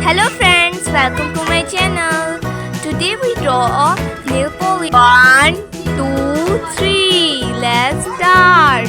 Hello friends, welcome to my channel. Today we draw a nail polish. 1, 2, 3. Let's start.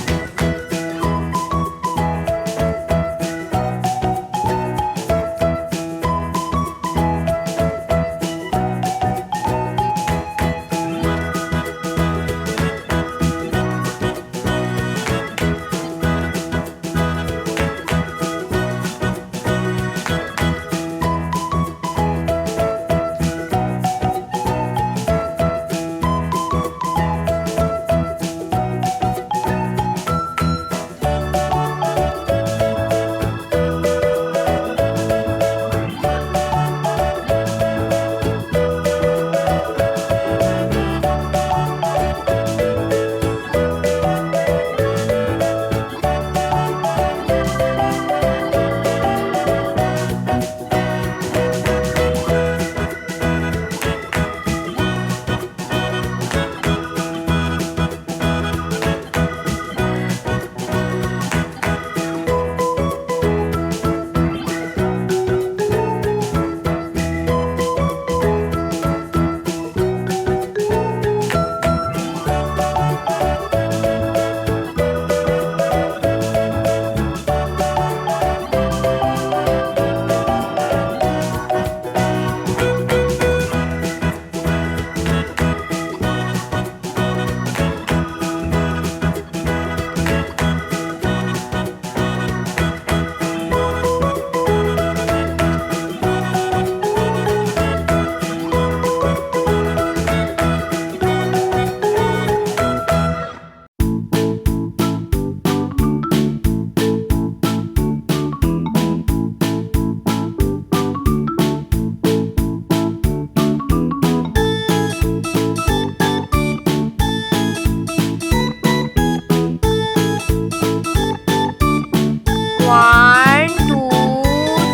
One, two,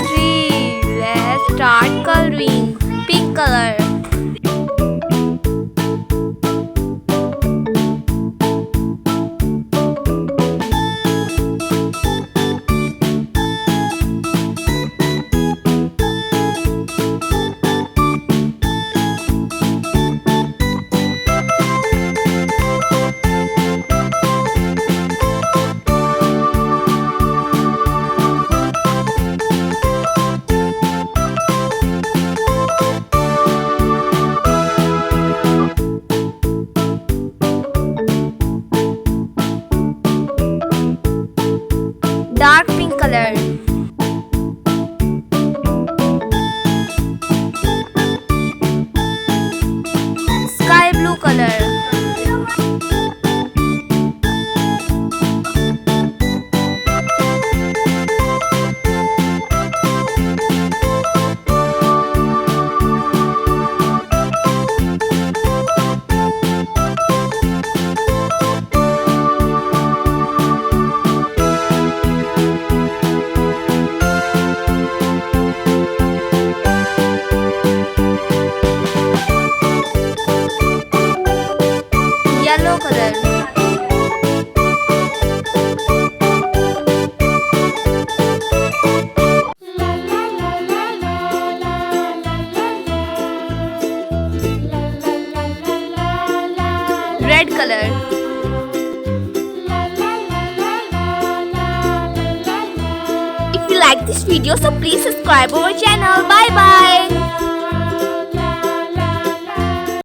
three. Let's start coloring. Pink color. Dark pink color. Sky blue color. Yellow color. Red color. If you like this video, so please subscribe our channel.